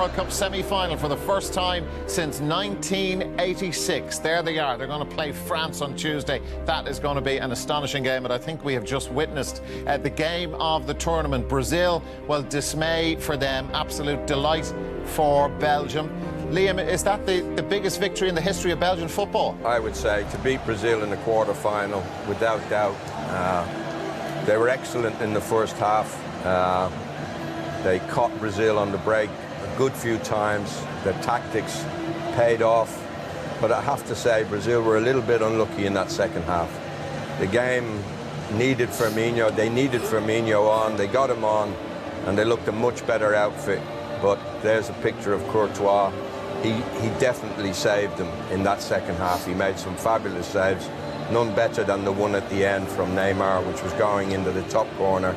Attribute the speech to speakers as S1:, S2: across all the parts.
S1: World Cup semi-final for the first time since 1986. There they are. They're going to play France on Tuesday. That is going to be an astonishing game, and I think we have just witnessed the game of the tournament. Brazil, well, dismay for them, absolute delight for Belgium. Liam, is that the biggest victory in the history of Belgian football?
S2: I would say to beat Brazil in the quarter-final, without doubt. They were excellent in the first half. They caught Brazil on the break a good few times. Their tactics paid off. But I have to say, Brazil were a little bit unlucky in that second half. The game needed Firmino. They needed Firmino on. They got him on, and they looked a much better outfit. But there's a picture of Courtois. He definitely saved them in that second half. He made some fabulous saves. None better than the one at the end from Neymar, which was going into the top corner.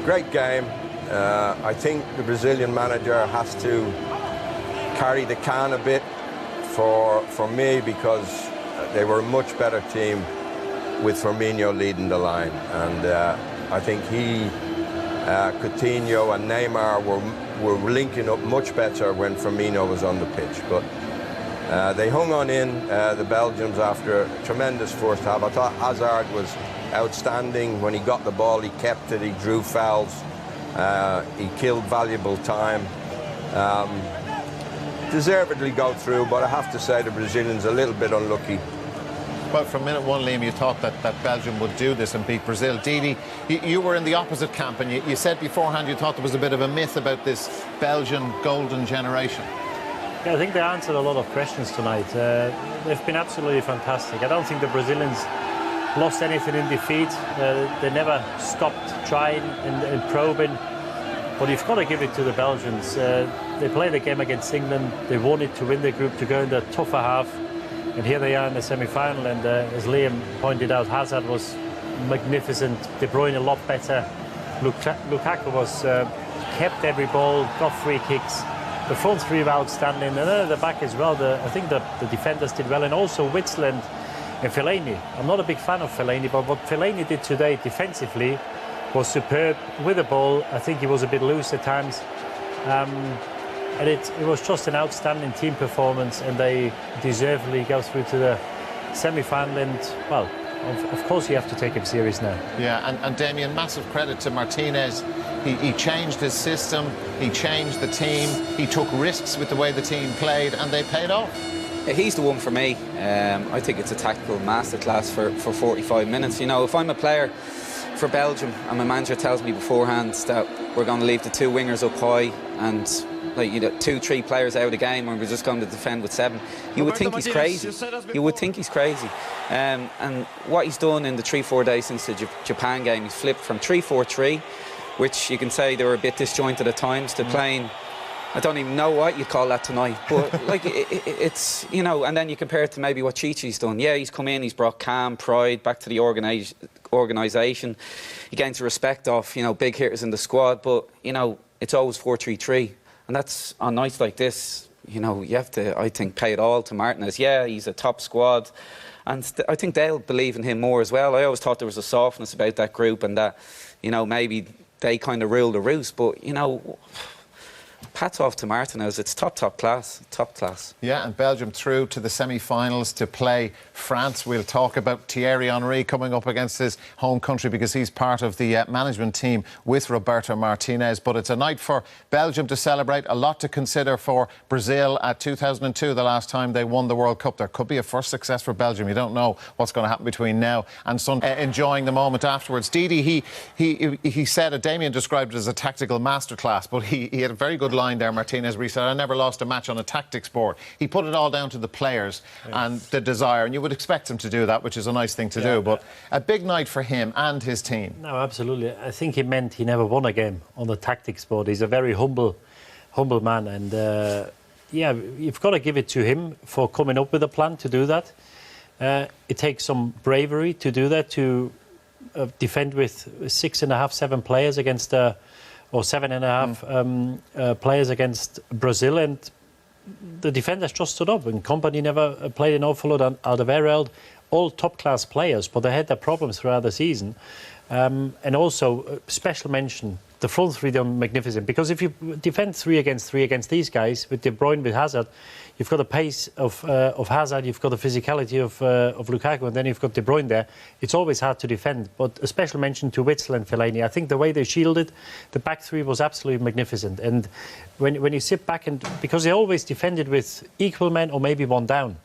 S2: Great game. I think the Brazilian manager has to carry the can a bit for me, because they were a much better team with Firmino leading the line. And I think Coutinho and Neymar were linking up much better when Firmino was on the pitch. But they hung on in, the Belgians, after a tremendous first half. I thought Hazard was outstanding. When he got the ball, he kept it, he drew fouls, he killed valuable time. Deservedly go through, but I have to say the Brazilians a little bit unlucky.
S1: Well, from minute one, Liam, you thought that Belgium would do this and beat Brazil. Didi, you were in the opposite camp, and you said beforehand you thought there was a bit of a myth about this Belgian golden generation.
S3: Yeah, I think they answered a lot of questions tonight. They've been absolutely fantastic. I don't think the Brazilians lost anything in defeat. They never stopped trying and probing. But you've got to give it to the Belgians. They played a game against England. They wanted to win the group, to go in the tougher half. And here they are in the semi-final. And as Liam pointed out, Hazard was magnificent. De Bruyne a lot better. Lukaku was kept every ball, got free kicks. The front three were outstanding, and then at the back as well. I think the defenders did well, and also Witsel and Fellaini. I'm not a big fan of Fellaini, but what Fellaini did today defensively was superb with the ball. I think he was a bit loose at times, and it was just an outstanding team performance, and they deservedly go through to the semi-final. And well, of course you have to take him serious now.
S1: Yeah, and Damien, massive credit to Martinez. He changed his system, he changed the team, he took risks with the way the team played, and they paid off.
S4: He's the one for me. I think it's a tactical masterclass for 45 minutes. You know, if I'm a player for Belgium and my manager tells me beforehand that we're going to leave the two wingers up high and 2-3 players out of the game and we're just going to defend with 7, you would think he's crazy. You would think he's crazy. And what he's done in the 3-4 days since the Japan game, he's flipped from 3-4-3, which you can say they were a bit disjointed at times, to playing, I don't even know what you'd call that tonight, but like it's, you know, and then you compare it to maybe what Chichi's done. Yeah, he's come in, he's brought calm, pride back to the organisation. He gains the respect of, you know, big hitters in the squad, but, you know, it's always 4-3-3. And that's, on nights like this, you know, you have to, I think, pay it all to Martinez. Yeah, he's a top squad, and I think they'll believe in him more as well. I always thought there was a softness about that group, and that, you know, maybe they kind of rule the roost, but, you know, hats off to Martinez. It's top class, top class.
S1: Yeah, and Belgium through to the semi-finals to play France. We'll talk about Thierry Henry coming up against his home country, because he's part of the management team with Roberto Martinez. But it's a night for Belgium to celebrate. A lot to consider for Brazil. At 2002, the last time they won the World Cup. There could be a first success for Belgium. You don't know what's going to happen between now and Sunday. Enjoying the moment afterwards. Didi, he said, Damien described it as a tactical masterclass, but he had a very good line there, Martinez, where he said, I never lost a match on a tactics board. He put it all down to the players and the desire, and you would expect him to do that, which is a nice thing to do, but a big night for him and his team.
S3: No, absolutely. I think he meant he never won a game on the tactics board. He's a very humble man, and yeah, you've got to give it to him for coming up with a plan to do that. It takes some bravery to do that, to defend with 6.5, 7 players against or 7.5 players against Brazil, and the defenders just stood up, and Company never played an awful lot. Alderweireld, all top-class players, but they had their problems throughout the season. And also, special mention the front three done magnificent. Because if you defend 3 against 3 against these guys with De Bruyne, with Hazard, you've got the pace of Hazard, you've got the physicality of Lukaku, and then you've got De Bruyne there. It's always hard to defend. But a special mention to Witsel and Fellaini. I think the way they shielded the back three was absolutely magnificent. And when you sit back, and because they always defended with equal men or maybe one down.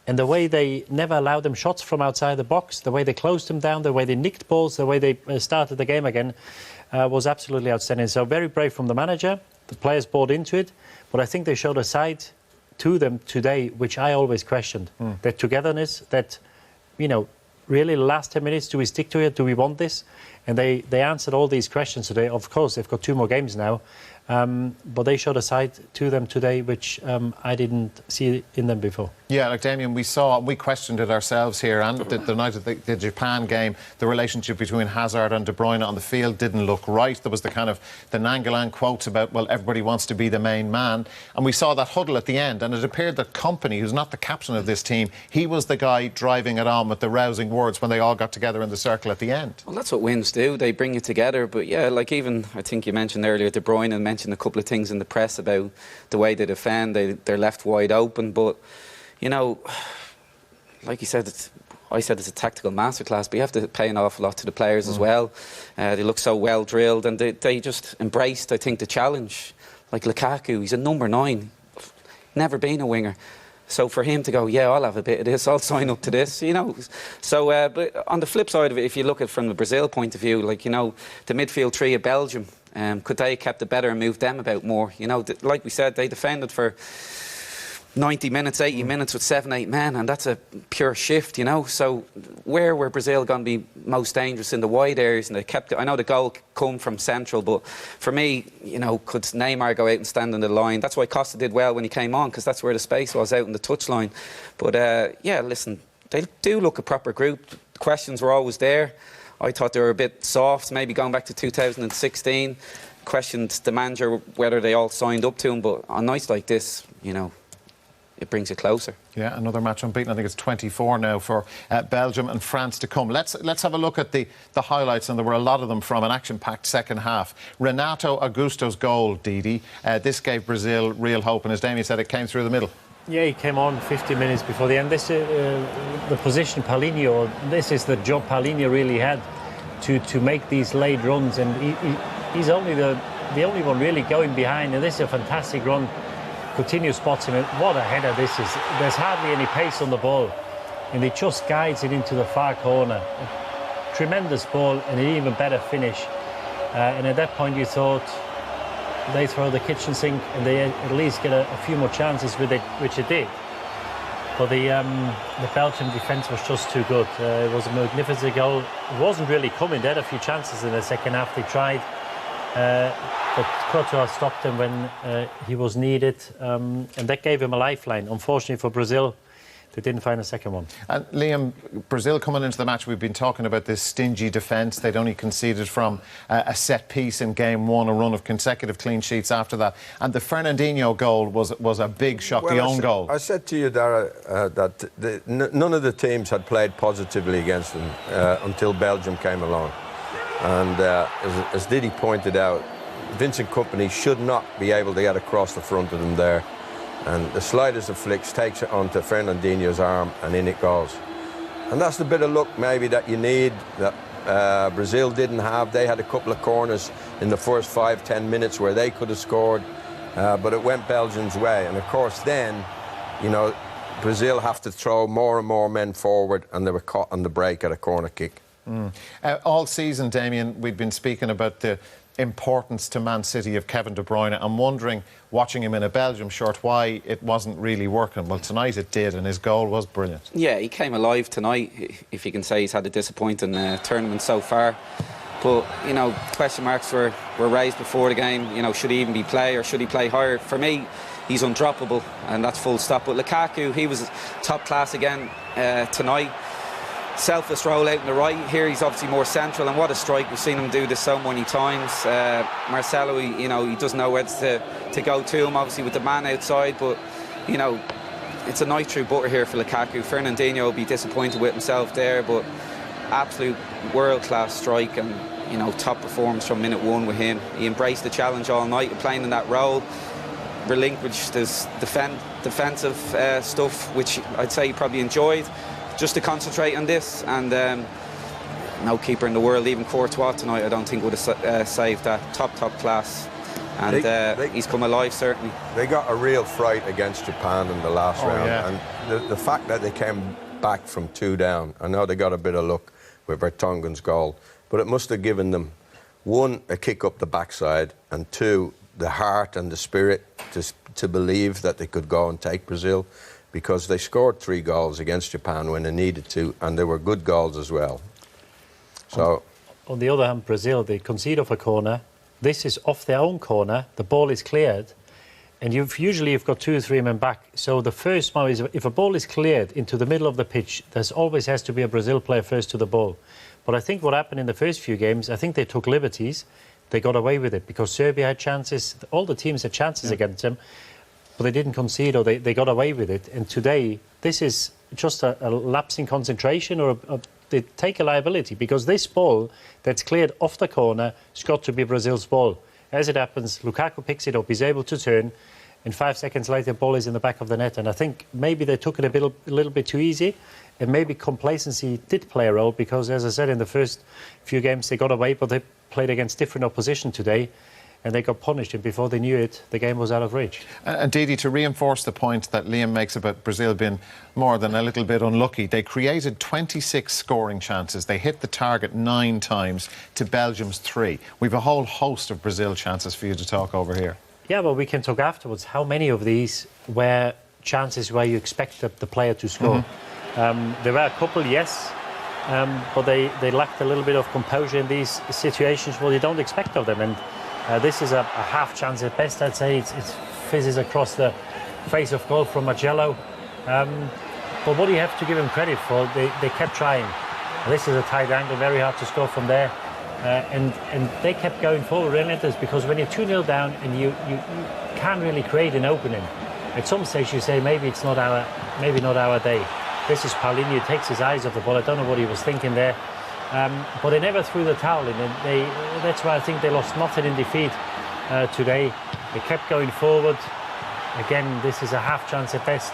S3: And the way they never allowed them shots from outside the box, the way they closed them down, the way they nicked balls, the way they started the game again was absolutely outstanding. So very brave from the manager. The players bought into it. But I think they showed a side to them today which I always questioned. That togetherness, that, you know, really the last 10 minutes, do we stick to it? Do we want this? And they answered all these questions today. Of course, they've got 2 more games now. But they showed a side to them today which I didn't see in them before.
S1: Yeah, like Damien, we questioned it ourselves here, and the night of the Japan game, the relationship between Hazard and De Bruyne on the field didn't look right. There was the kind of the Nangolan quotes about, well, everybody wants to be the main man, and we saw that huddle at the end, and it appeared that Kompany, who's not the captain of this team, he was the guy driving it on with the rousing words when they all got together in the circle at the end.
S4: Well, that's what wins do. They bring it together. But yeah, like even I think you mentioned earlier, De Bruyne, and mentioned a couple of things in the press about the way they defend. They're left wide open, but you know, like you said, I said it's a tactical masterclass, but you have to pay an awful lot to the players as well. They look so well drilled, and they just embraced, I think, the challenge. Like Lukaku, he's a number 9, never been a winger. So for him to go, yeah, I'll have a bit of this, I'll sign up to this, you know. So, but on the flip side of it, if you look at it from the Brazil point of view, like, you know, the midfield three of Belgium, could they have kept it better and moved them about more? You know, like we said, they defended for 90 minutes, 80 minutes with 7-8 men, and that's a pure shift, you know. So where were Brazil going to be most dangerous? In the wide areas, and they kept it. I know the goal come from central, but for me, you know, could Neymar go out and stand on the line? That's why Costa did well when he came on, because that's where the space was, out in the touchline. But yeah, listen, they do look a proper group. The questions were always there. I thought they were a bit soft, maybe going back to 2016. Questioned the manager whether they all signed up to him, but on nights like this, you know, it brings it closer. Yeah, another match unbeaten. I think it's 24 now for Belgium and France to come. Let's have a look at the highlights, and there were a lot of them from an action-packed second half. Renato Augusto's goal, Didi, this gave Brazil real hope, and as Damien said, it came through the middle.
S3: Yeah, he came on 50 minutes before the end. This the position Paulinho, this is the job Paulinho really had to make these late runs, and he's only the only one really going behind, and this is a fantastic run. Coutinho spots him, and what a header this is. There's hardly any pace on the ball, and he just guides it into the far corner. A tremendous ball and an even better finish. And at that point you thought they throw the kitchen sink and they at least get a few more chances with it, which it did. But the Belgian defence was just too good. It was a magnificent goal. It wasn't really coming. They had a few chances in the second half. They tried. But Courtois stopped him when he was needed, and that gave him a lifeline. Unfortunately for Brazil, they didn't find a second one. And
S1: Liam, Brazil coming into the match, we've been talking about this stingy defence. They'd only conceded from a set piece in game 1, a run of consecutive clean sheets after that. And the Fernandinho goal was a big shock, the own goal.
S2: I said to you, Dara, that none of the teams had played positively against them until Belgium came along. And as Didi pointed out, Vincent Kompany should not be able to get across the front of them there. And the slightest of flicks takes it onto Fernandinho's arm, and in it goes. And that's the bit of luck maybe that you need, that Brazil didn't have. They had a couple of corners in the first 5-10 minutes where they could have scored, but it went Belgium's way. And of course then, you know, Brazil have to throw more and more men forward, and they were caught on the break at a corner kick.
S1: All season, Damien, we've been speaking about the importance to Man City of Kevin De Bruyne. I'm wondering, watching him in a Belgium shirt, why it wasn't really working. Well, tonight it did, and his goal was brilliant.
S4: Yeah, he came alive tonight, if you can say he's had a disappointing tournament so far. But, you know, question marks were raised before the game. You know, should he even be play, or should he play higher? For me, he's undroppable, and that's full stop. But Lukaku, he was top class again tonight. Selfless roll out in the right. Here he's obviously more central, and what a strike. We've seen him do this so many times. Marcelo, you know, he doesn't know where to go to him, obviously with the man outside, but, you know, it's a knife through butter here for Lukaku. Fernandinho will be disappointed with himself there, but absolute world-class strike, and you know, top performance from minute one with him. He embraced the challenge all night, playing in that role, relinquished his defensive stuff, which I'd say he probably enjoyed, just to concentrate on this. And no keeper in the world, even Courtois tonight, I don't think would have saved that. Top class. And he's come alive, certainly.
S2: They got a real fright against Japan in the last round.
S1: Yeah.
S2: And the fact that they came back from 2 down, I know they got a bit of luck with Vertonghen's goal, but it must have given them, 1, a kick up the backside, and 2, the heart and the spirit to believe that they could go and take Brazil, because they scored 3 goals against Japan when they needed to, and they were good goals as well. So,
S3: on the other hand, Brazil, they concede off a corner. This is off their own corner. The ball is cleared, and usually you've got 2 or 3 men back. So the first one is, if a ball is cleared into the middle of the pitch, there's always has to be a Brazil player first to the ball. But I think what happened in the first few games, I think they took liberties. They got away with it because Serbia had chances. All the teams had chances against them, but they didn't concede, or they got away with it. And today, this is just a lapse in concentration, or they take a liability, because this ball that's cleared off the corner has got to be Brazil's ball. As it happens, Lukaku picks it up, he's able to turn, and 5 seconds later, the ball is in the back of the net. And I think maybe they took it a little bit too easy, and maybe complacency did play a role, because, as I said, in the first few games they got away, but they played against different opposition today, and they got punished, and before they knew it, the game was out of reach.
S1: And Didi, to reinforce the point that Liam makes about Brazil being more than a little bit unlucky, they created 26 scoring chances. They hit the target 9 times to Belgium's 3. We've a whole host of Brazil chances for you to talk over here.
S3: Yeah, well, we can talk afterwards. How many of these were chances where you expect the player to score? There were a couple, yes, but they lacked a little bit of composure in these situations. Well, you don't expect of them. And this is a half chance at best, I'd say. It fizzes across the face of goal from Magello. But what do you have to give him credit for? They kept trying. This is a tight angle, very hard to score from there. And they kept going forward, relentless, because when you're 2-0 down and you can't really create an opening, at some stage you say maybe not our day. This is Paulinho, takes his eyes off the ball. I don't know what he was thinking there. But they never threw the towel in, and that's why I think they lost nothing in defeat today. They kept going forward. Again, this is a half chance at best.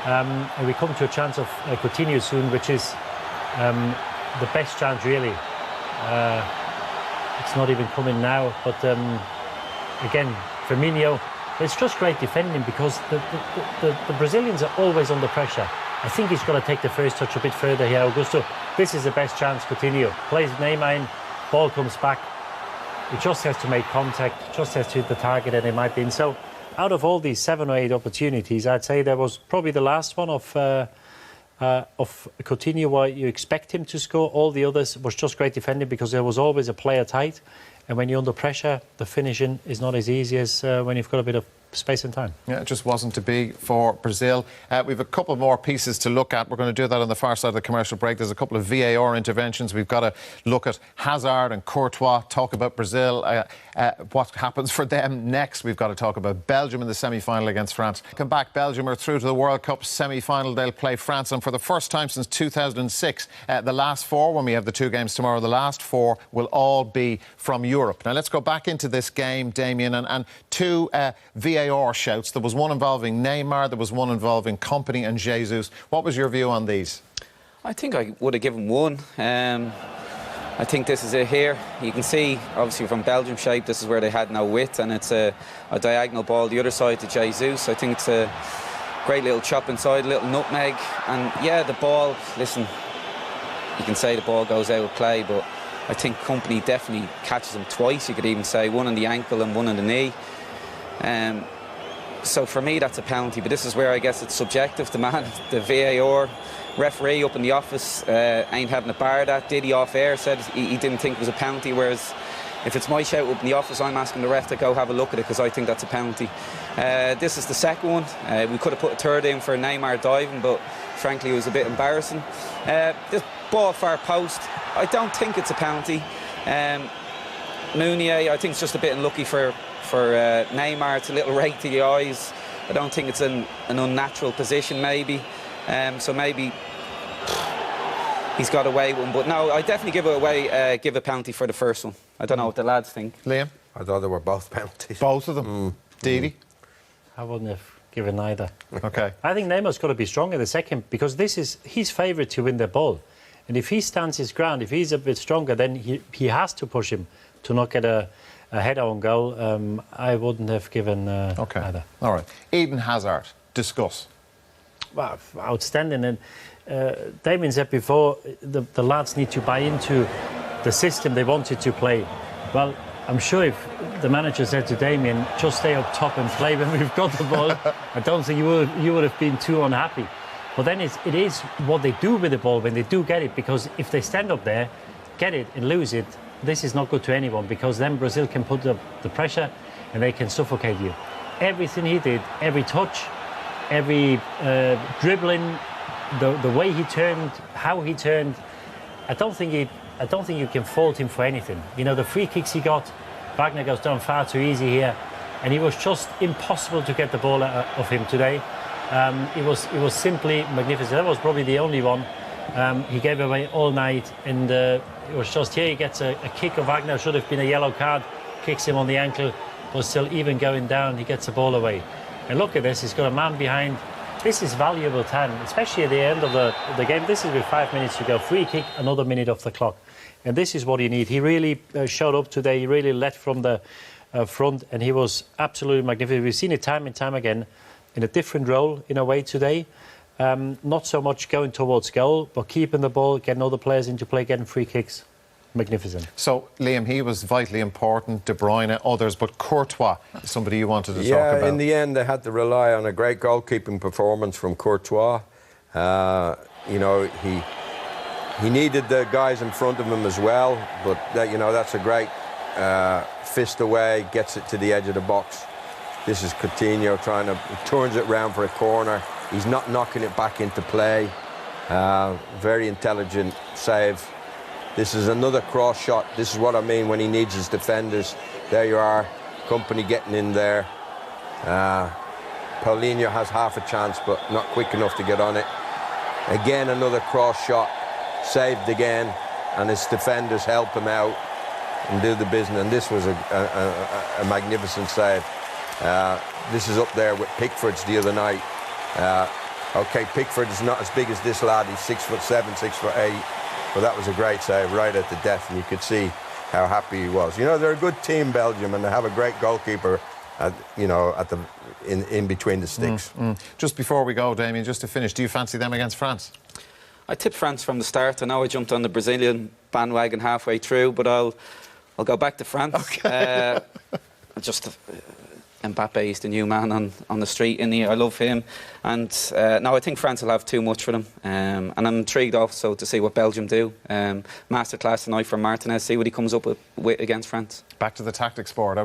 S3: And we come to a chance of Coutinho soon, which is the best chance, really. It's not even coming now, but again, Firmino, it's just great defending, because the Brazilians are always under pressure. I think he's got to take the first touch a bit further here, Augusto. This is the best chance. Coutinho plays Neymar in, ball comes back. He just has to make contact, just has to hit the target, and it might be in. So out of all these 7 or 8 opportunities, I'd say there was probably the last one of Coutinho where you expect him to score. All the others was just great defending, because there was always a player tight. And when you're under pressure, the finishing is not as easy as when you've got a bit of space and time. Yeah,
S1: it just wasn't to be for Brazil. We've a couple more pieces to look at. We're going to do that on the far side of the commercial break. There's a couple of VAR interventions. We've got to look at Hazard and Courtois, talk about Brazil, what happens for them next. We've got to talk about Belgium in the semi-final against France. Come back, Belgium are through to the World Cup semi-final. They'll play France, and for the first time since 2006, the last 4, when we have the 2 games tomorrow, the last 4 will all be from Europe. Now let's go back into this game, Damien, and 2 VAR shouts. There was one involving Neymar, there was one involving Kompany and Jesus. What was your view on these?
S4: I think I would have given 1. I think this is it here. You can see, obviously, from Belgium shape, this is where they had no width, and it's a diagonal ball the other side to Jesus. I think it's a great little chop inside, a little nutmeg. And yeah, the ball, listen, you can say the ball goes out of play, but I think Kompany definitely catches him twice. You could even say 1 on the ankle and 1 on the knee. So for me, that's a penalty. But this is where I guess it's subjective. The VAR referee up in the office ain't having a bar of that. Diddy off air said he didn't think it was a penalty, whereas if it's my shout up in the office, I'm asking the ref to go have a look at it, because I think that's a penalty. This is the second one. We could have put a third in for Neymar diving, but frankly it was a bit embarrassing. This ball far post, I don't think it's a penalty. Meunier, I think it's just a bit unlucky for Neymar. It's a little right to the eyes. I don't think it's an unnatural position, maybe. So maybe he's got away with one. But no, I definitely give it away. Give a penalty for the first one. I don't know what the lads think.
S1: Liam?
S2: I thought they were both penalties.
S1: Both of them? Didi?
S3: I wouldn't have given either.
S1: OK.
S3: I think Neymar's got to be strong in the second because this is his favourite to win the ball. And if he stands his ground, if he's a bit stronger, then he has to push him to not get a header on goal. I wouldn't have given either.
S1: All right. Eden Hazard, discuss.
S3: Well, outstanding. And Damien said before, the lads need to buy into the system they wanted to play. Well, I'm sure if the manager said to Damien, just stay up top and play when we've got the ball, I don't think you would have been too unhappy. But then it is what they do with the ball when they do get it, because if they stand up there, get it and lose it, this is not good to anyone, because then Brazil can put up the pressure and they can suffocate you. Everything he did, every touch, every dribbling, the way he turned, how he turned, I don't think you can fault him for anything. You know, the free kicks he got, Wagner goes down far too easy here, and it was just impossible to get the ball out of him today. It was simply magnificent. That was probably the only one he gave away all night, and it was just here he gets a kick of Wagner, should have been a yellow card, kicks him on the ankle, but still even going down, he gets the ball away. And look at this, he's got a man behind. This is valuable time, especially at the end of the game. This is with 5 minutes to go. Free kick, another minute off the clock. And this is what you need. He really showed up today. He really led from the front, and he was absolutely magnificent. We've seen it time and time again in a different role in a way today. Not so much going towards goal, but keeping the ball, getting other players into play, getting free kicks. Magnificent.
S1: So, Liam, he was vitally important, De Bruyne, others, but Courtois is somebody you wanted to talk about.
S2: Yeah, in the end, they had to rely on a great goalkeeping performance from Courtois. You know, he needed the guys in front of him as well, but you know, that's a great fist away, gets it to the edge of the box. This is Coutinho turns it round for a corner. He's not knocking it back into play. Very intelligent save. This is another cross shot. This is what I mean when he needs his defenders. There you are, Company getting in there. Paulinho has half a chance, but not quick enough to get on it. Again, another cross shot, saved again, and his defenders help him out and do the business. And this was a magnificent save. This is up there with Pickford's the other night. Okay, Pickford is not as big as this lad. He's 6'7", 6'8". But that was a great save right at the death, and you could see how happy he was. You know, they're a good team, Belgium, and they have a great goalkeeper, in between the sticks.
S1: Just before we go, Damien, just to finish, do you fancy them against France?
S4: I tipped France from the start. I know I jumped on the Brazilian bandwagon halfway through, but I'll go back to France. Okay. Mbappe is the new man on the street in here. I love him. And no, I think France will have too much for them. And I'm intrigued also to see what Belgium do. Masterclass tonight for Martinez, see what he comes up with against France.
S1: Back to the tactics board.